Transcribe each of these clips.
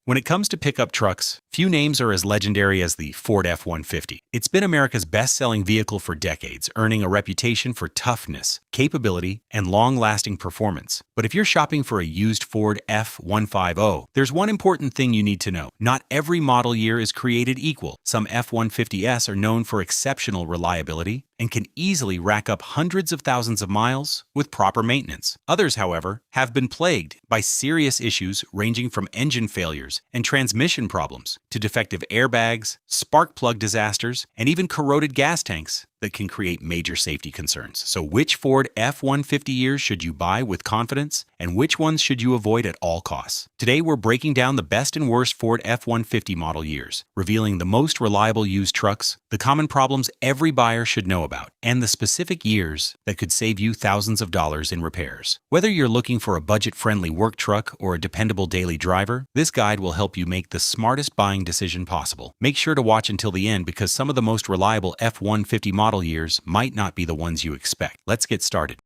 When it comes to pickup trucks, few names are as legendary as the Ford F-150. It's been America's best-selling vehicle for decades, earning a reputation for toughness, capability, and long-lasting performance. But if you're shopping for a used Ford F-150, there's one important thing you need to know. Not every model year is created equal. Some F-150s are known for exceptional reliability and can easily rack up hundreds of thousands of miles with proper maintenance. Others, however, have been plagued by serious issues ranging from engine failures and transmission problems to defective airbags, spark plug disasters, and even corroded gas tanks that can create major safety concerns. So which Ford F-150 years should you buy with confidence, and which ones should you avoid at all costs? Today we're breaking down the best and worst Ford F-150 model years, revealing the most reliable used trucks, the common problems every buyer should know about, and the specific years that could save you thousands of dollars in repairs. Whether you're looking for a budget-friendly work truck or a dependable daily driver, this guide will help you make the smartest buying decision possible. Make sure to watch until the end because some of the most reliable F-150 model years might not be the ones you expect. Let's get started.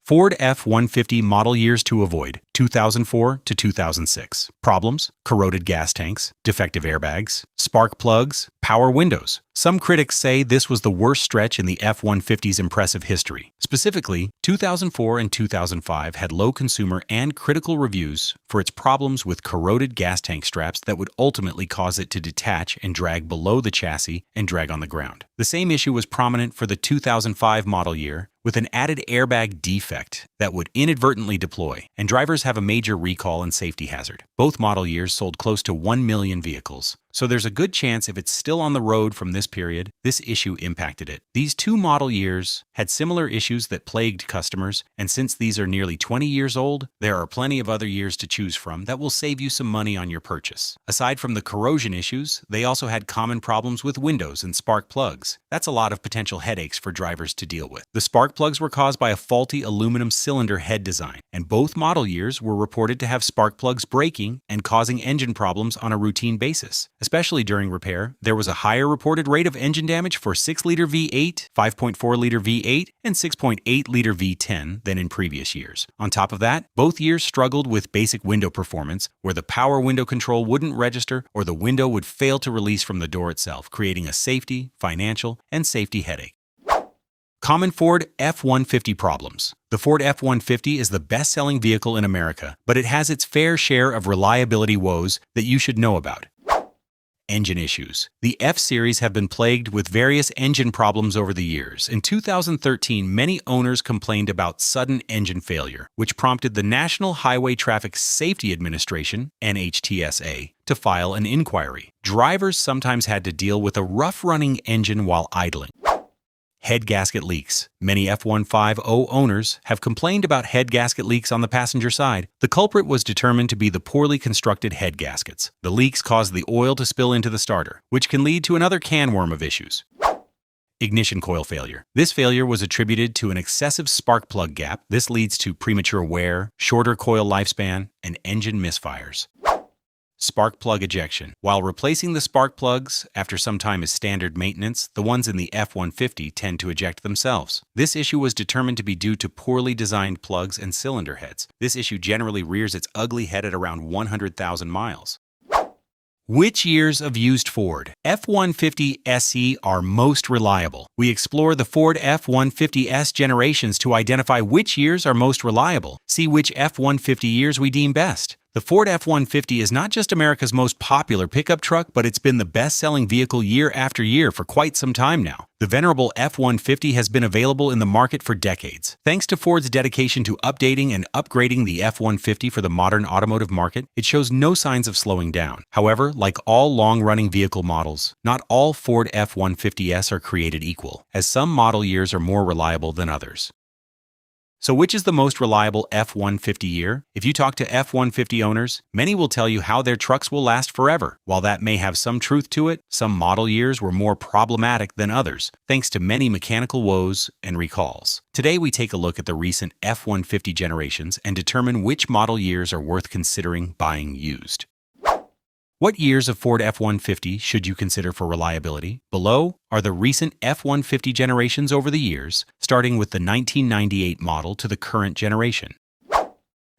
Ford F-150 model years to avoid: 2004 to 2006. Problems: corroded gas tanks, defective airbags, spark plugs, power windows. Some critics say this was the worst stretch in the F-150's impressive history. Specifically, 2004 and 2005 had low consumer and critical reviews for its problems with corroded gas tank straps that would ultimately cause it to detach and drag below the chassis and drag on the ground. The same issue was prominent for the 2005 model year, with an added airbag defect that would inadvertently deploy, and drivers have a major recall and safety hazard. Both model years sold close to 1 million vehicles, so there's a good chance if it's still on the road from this period, this issue impacted it. These two model years had similar issues that plagued customers, and since these are nearly 20 years old, there are plenty of other years to choose from that will save you some money on your purchase. Aside from the corrosion issues, they also had common problems with windows and spark plugs. That's a lot of potential headaches for drivers to deal with. The spark plugs were caused by a faulty aluminum cylinder head design, and both model years were reported to have spark plugs breaking and causing engine problems on a routine basis. Especially during repair, there was a higher reported rate of engine damage for 6-liter V8, 5.4-liter V8, and 6.8-liter V10 than in previous years. On top of that, both years struggled with basic window performance, where the power window control wouldn't register or the window would fail to release from the door itself, creating a safety, financial, and safety headache. Common Ford F-150 problems. The Ford F-150 is the best-selling vehicle in America, but it has its fair share of reliability woes that you should know about. Engine issues. The F-Series have been plagued with various engine problems over the years. In 2013, many owners complained about sudden engine failure, which prompted the National Highway Traffic Safety Administration, NHTSA, to file an inquiry. Drivers sometimes had to deal with a rough-running engine while idling. Head gasket leaks. Many F-150 owners have complained about head gasket leaks on the passenger side. The culprit was determined to be the poorly constructed head gaskets. The leaks caused the oil to spill into the starter, which can lead to another can worm of issues. Ignition coil failure. This failure was attributed to an excessive spark plug gap. This leads to premature wear, shorter coil lifespan, and engine misfires. Spark plug ejection. While replacing the spark plugs after some time is standard maintenance, the ones in the F-150 tend to eject themselves. This issue was determined to be due to poorly designed plugs and cylinder heads. This issue generally rears its ugly head at around 100,000 miles. Which years of used Ford F-150 SE are most reliable? We explore the Ford F-150S generations to identify which years are most reliable. See which F-150 years we deem best. The Ford F-150 is not just America's most popular pickup truck, but it's been the best-selling vehicle year after year for quite some time now. The venerable F-150 has been available in the market for decades. Thanks to Ford's dedication to updating and upgrading the F-150 for the modern automotive market, it shows no signs of slowing down. However, like all long-running vehicle models, not all Ford F-150s are created equal, as some model years are more reliable than others. So which is the most reliable F-150 year? If you talk to F-150 owners, many will tell you how their trucks will last forever. While that may have some truth to it, some model years were more problematic than others, thanks to many mechanical woes and recalls. Today we take a look at the recent F-150 generations and determine which model years are worth considering buying used. What years of Ford F-150 should you consider for reliability? Below are the recent F-150 generations over the years, starting with the 1998 model to the current generation.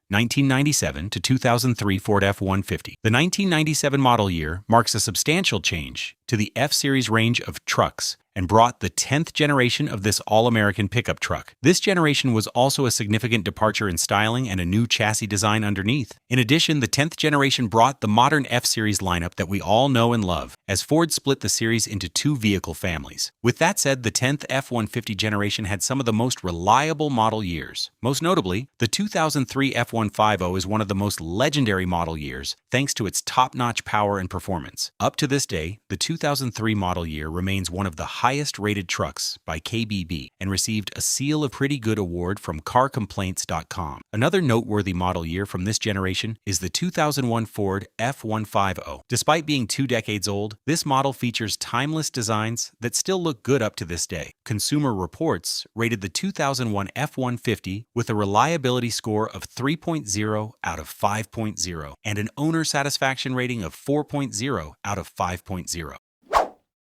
1997 to 2003 Ford F-150. The 1997 model year marks a substantial change to the F-Series range of trucks and brought the 10th generation of this all-American pickup truck. This generation was also a significant departure in styling and a new chassis design underneath. In addition, the 10th generation brought the modern F-Series lineup that we all know and love, as Ford split the series into two vehicle families. With that said, the 10th F-150 generation had some of the most reliable model years. Most notably, the 2003 F-150 is one of the most legendary model years, thanks to its top-notch power and performance. Up to this day, the 2003 model year remains one of the highest-rated trucks by KBB and received a Seal of Pretty Good award from CarComplaints.com. Another noteworthy model year from this generation is the 2001 Ford F-150. Despite being 2 decades old, this model features timeless designs that still look good up to this day. Consumer Reports rated the 2001 F-150 with a reliability score of 3.0 out of 5.0 and an owner satisfaction rating of 4.0 out of 5.0.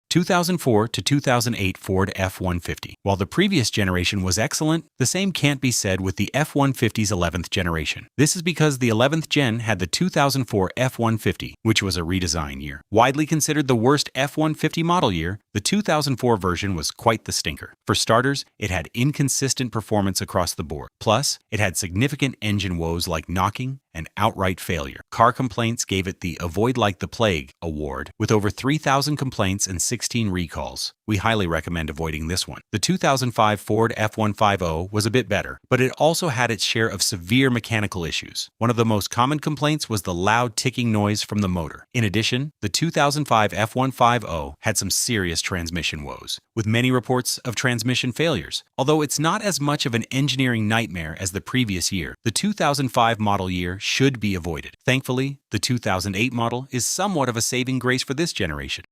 2004 to 2008 Ford F-150. While the previous generation was excellent, the same can't be said with the F-150's 11th generation. This is because the 11th gen had the 2004 F-150, which was a redesign year. Widely considered the worst F-150 model year, the 2004 version was quite the stinker. For starters, it had inconsistent performance across the board. Plus, it had significant engine woes like knocking and outright failure. Car Complaints gave it the Avoid Like the Plague award, with over 3,000 complaints and 16 recalls. We highly recommend avoiding this one. The 2005 Ford F-150 was a bit better, but it also had its share of severe mechanical issues. One of the most common complaints was the loud ticking noise from the motor. In addition, the 2005 F-150 had some serious transmission woes, with many reports of transmission failures. Although it's not as much of an engineering nightmare as the previous year, the 2005 model year should be avoided. Thankfully, the 2008 model is somewhat of a saving grace for this generation.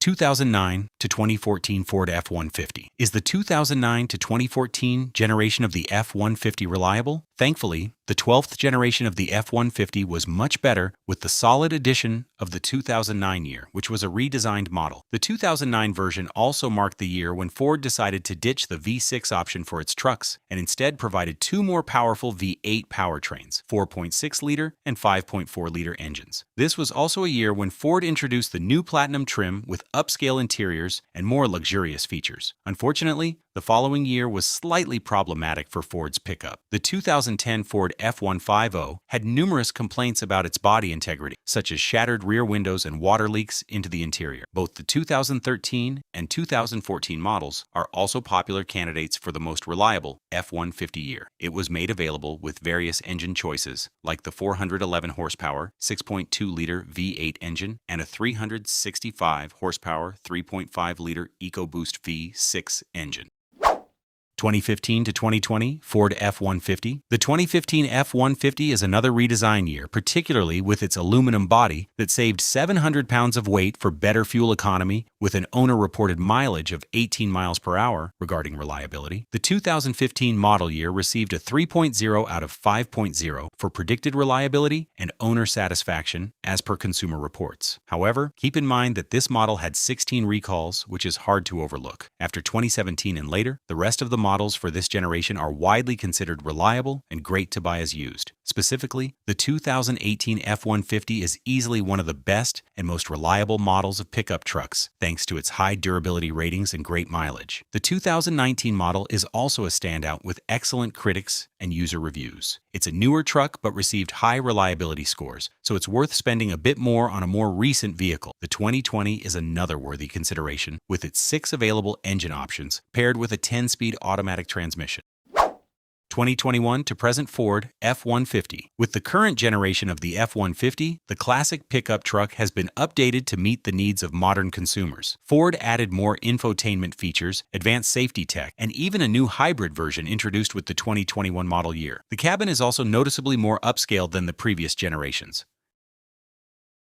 2009 to 2014 Ford F-150. Is the 2009 to 2014 generation of the F-150 reliable? Thankfully, the 12th generation of the F-150 was much better with the solid addition of the 2009 year, which was a redesigned model. The 2009 version also marked the year when Ford decided to ditch the V6 option for its trucks and instead provided two more powerful V8 powertrains, 4.6-liter and 5.4-liter engines. This was also a year when Ford introduced the new Platinum trim with upscale interiors and more luxurious features. Unfortunately, the following year was slightly problematic for Ford's pickup. The 2010 Ford F-150 had numerous complaints about its body integrity, such as shattered rear windows and water leaks into the interior. Both the 2013 and 2014 models are also popular candidates for the most reliable F-150 year. It was made available with various engine choices, like the 411 horsepower 6.2-liter V8 engine and a 365 horsepower 3.5-liter EcoBoost V6 engine. 2015 to 2020 Ford F-150. The 2015 F-150 is another redesign year, particularly with its aluminum body that saved 700 pounds of weight for better fuel economy with an owner-reported mileage of 18 miles per hour regarding reliability. The 2015 model year received a 3.0 out of 5.0 for predicted reliability and owner satisfaction as per Consumer Reports. However, keep in mind that this model had 16 recalls, which is hard to overlook. After 2017 and later, the rest of the models for this generation are widely considered reliable and great to buy as used. Specifically, the 2018 F-150 is easily one of the best and most reliable models of pickup trucks, thanks to its high durability ratings and great mileage. The 2019 model is also a standout with excellent critics and user reviews. It's a newer truck but received high reliability scores, so it's worth spending a bit more on a more recent vehicle. The 2020 is another worthy consideration with its 6 available engine options paired with a 10-speed automatic transmission. 2021 to present Ford F-150. With the current generation of the F-150, the classic pickup truck has been updated to meet the needs of modern consumers. Ford added more infotainment features, advanced safety tech, and even a new hybrid version introduced with the 2021 model year. The cabin is also noticeably more upscale than the previous generations.